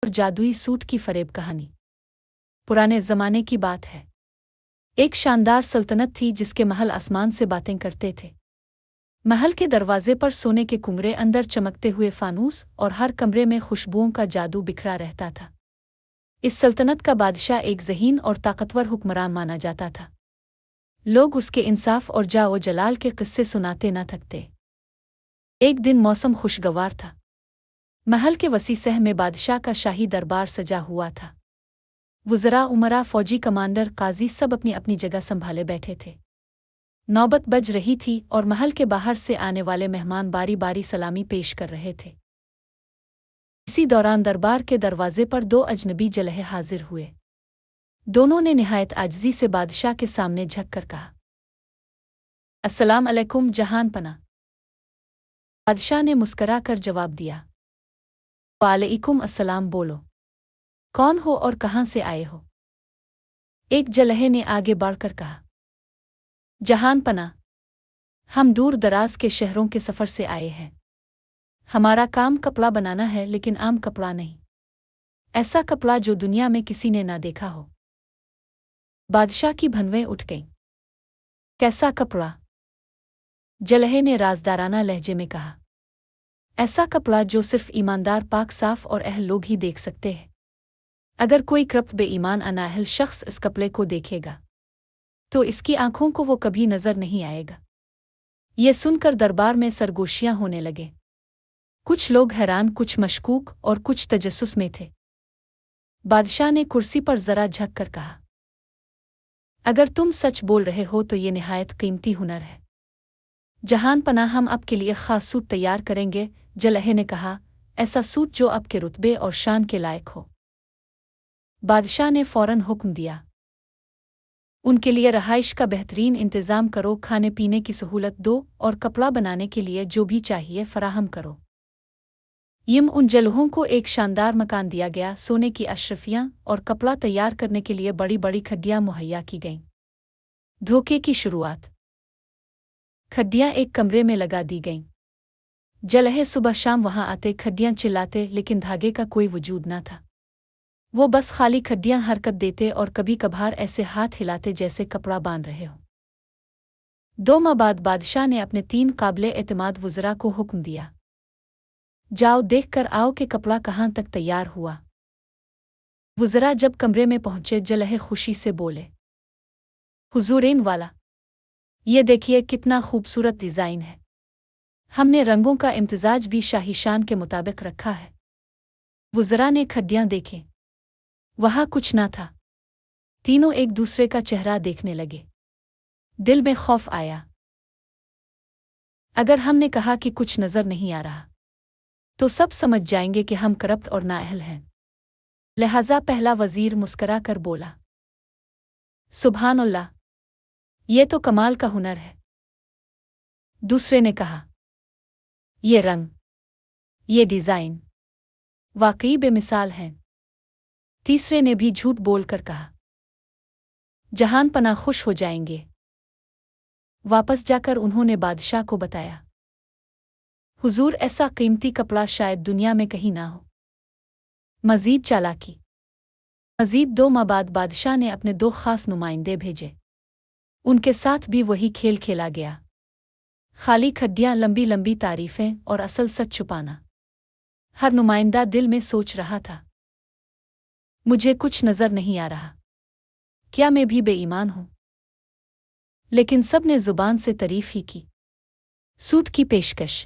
اور جادوئی سوٹ کی فریب کہانی۔ پرانے زمانے کی بات ہے۔ ایک شاندار سلطنت تھی جس کے محل آسمان سے باتیں کرتے تھے۔ محل کے دروازے پر سونے کے کنگرے، اندر چمکتے ہوئے فانوس، اور ہر کمرے میں خوشبوؤں کا جادو بکھرا رہتا تھا۔ اس سلطنت کا بادشاہ ایک ذہین اور طاقتور حکمران مانا جاتا تھا۔ لوگ اس کے انصاف اور جاہ و جلال کے قصے سناتے نہ تھکتے۔ ایک دن موسم خوشگوار تھا۔ محل کے وسیع صحن میں بادشاہ کا شاہی دربار سجا ہوا تھا۔ وزراء، امراء، فوجی کمانڈر، قاضی سب اپنی اپنی جگہ سنبھالے بیٹھے تھے۔ نوبت بج رہی تھی اور محل کے باہر سے آنے والے مہمان باری باری سلامی پیش کر رہے تھے۔ اسی دوران دربار کے دروازے پر دو اجنبی جلہے حاضر ہوئے۔ دونوں نے نہایت عاجزی سے بادشاہ کے سامنے جھک کر کہا، السلام علیکم جہان پناہ۔ بادشاہ نے مسکرا کر جواب دیا، وعلیکم السلام، بولو کون ہو اور کہاں سے آئے ہو؟ ایک جلہے نے آگے بڑھ کر کہا، جہان پناہ، ہم دور دراز کے شہروں کے سفر سے آئے ہیں۔ ہمارا کام کپڑا بنانا ہے، لیکن عام کپڑا نہیں، ایسا کپڑا جو دنیا میں کسی نے نہ دیکھا ہو۔ بادشاہ کی بھنویں اٹھ گئیں۔ کیسا کپڑا؟ جلہے نے رازدارانہ لہجے میں کہا، ایسا کپڑا جو صرف ایماندار، پاک صاف اور اہل لوگ ہی دیکھ سکتے ہیں۔ اگر کوئی کرپٹ، بے ایمان، نااہل شخص اس کپڑے کو دیکھے گا تو اس کی آنکھوں کو وہ کبھی نظر نہیں آئے گا۔ یہ سن کر دربار میں سرگوشیاں ہونے لگے۔ کچھ لوگ حیران، کچھ مشکوک اور کچھ تجسس میں تھے۔ بادشاہ نے کرسی پر ذرا جھک کر کہا، اگر تم سچ بول رہے ہو تو یہ نہایت قیمتی ہنر ہے۔ جہان پناہ، ہم آپ کے لیے خاص سوٹ تیار کریں گے۔ جلہے نے کہا، ایسا سوٹ جو آپ کے رتبے اور شان کے لائق ہو۔ بادشاہ نے فوراً حکم دیا، ان کے لیے رہائش کا بہترین انتظام کرو، کھانے پینے کی سہولت دو اور کپڑا بنانے کے لیے جو بھی چاہیے فراہم کرو۔ ان جلہوں کو ایک شاندار مکان دیا گیا، سونے کی اشرفیاں اور کپڑا تیار کرنے کے لیے بڑی بڑی کھڈیاں مہیا کی گئیں۔ دھوکے کی شروعات۔ کھڈیاں ایک کمرے میں لگا دی گئیں۔ جلہے صبح شام وہاں آتے، کھڈیاں چلاتے، لیکن دھاگے کا کوئی وجود نہ تھا۔ وہ بس خالی کھڈیاں حرکت دیتے اور کبھی کبھار ایسے ہاتھ ہلاتے جیسے کپڑا باندھ رہے ہوں۔ 2 ماہ بعد بادشاہ نے اپنے 3 قابل اعتماد وزراء کو حکم دیا، جاؤ دیکھ کر آؤ کہ کپڑا کہاں تک تیار ہوا۔ وزراء جب کمرے میں پہنچے، جلہے خوشی سے بولے، حضورین والا، یہ دیکھیے کتنا خوبصورت ڈیزائن ہے۔ ہم نے رنگوں کا امتزاج بھی شاہی شان کے مطابق رکھا ہے۔ وزراء نے کھڈیاں دیکھیں، وہاں کچھ نہ تھا۔ تینوں ایک دوسرے کا چہرہ دیکھنے لگے۔ دل میں خوف آیا۔ اگر ہم نے کہا کہ کچھ نظر نہیں آ رہا تو سب سمجھ جائیں گے کہ ہم کرپٹ اور نااہل ہیں۔ لہذا پہلا وزیر مسکرا کر بولا، سبحان اللہ، یہ تو کمال کا ہنر ہے۔ دوسرے نے کہا، یہ رنگ، یہ ڈیزائن واقعی بے مثال ہیں۔ تیسرے نے بھی جھوٹ بول کر کہا، جہان پناہ خوش ہو جائیں گے۔ واپس جا کر انہوں نے بادشاہ کو بتایا، حضور، ایسا قیمتی کپڑا شاید دنیا میں کہیں نہ ہو۔ مزید چالاکی۔ مزید 2 ماہ بعد بادشاہ نے اپنے 2 خاص نمائندے بھیجے۔ ان کے ساتھ بھی وہی کھیل کھیلا گیا، خالی کھڈیاں، لمبی لمبی تعریفیں اور اصل سچ چھپانا۔ ہر نمائندہ دل میں سوچ رہا تھا، مجھے کچھ نظر نہیں آ رہا، کیا میں بھی بے ایمان ہوں؟ لیکن سب نے زبان سے تعریف ہی کی۔ سوٹ کی پیشکش۔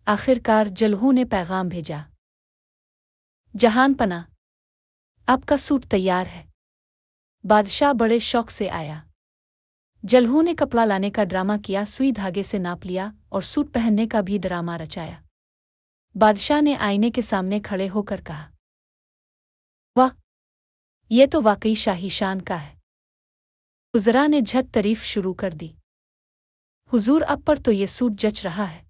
آخر کار جلہوں نے پیغام بھیجا، جہان پناہ، آپ کا سوٹ تیار ہے۔ بادشاہ بڑے شوق سے آیا۔ جلہوں نے کپڑا لانے کا ڈرامہ کیا، سوئی دھاگے سے ناپ لیا اور سوٹ پہننے کا بھی ڈرامہ رچایا۔ بادشاہ نے آئینے کے سامنے کھڑے ہو کر کہا، واہ، یہ تو واقعی شاہی شان کا ہے۔ وزراء نے جھٹ تعریف شروع کر دی، حضور، اب پر تو یہ سوٹ جچ رہا ہے۔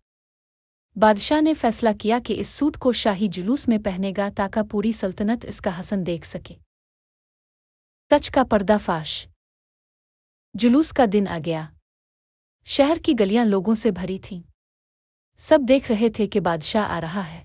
بادشاہ نے فیصلہ کیا کہ اس سوٹ کو شاہی جلوس میں پہنے گا تاکہ پوری سلطنت اس کا حسن دیکھ سکے۔ سچ کا پردہ فاش۔ جلوس کا دن آ گیا۔ شہر کی گلیاں لوگوں سے بھری تھیں۔ سب دیکھ رہے تھے کہ بادشاہ آ رہا ہے۔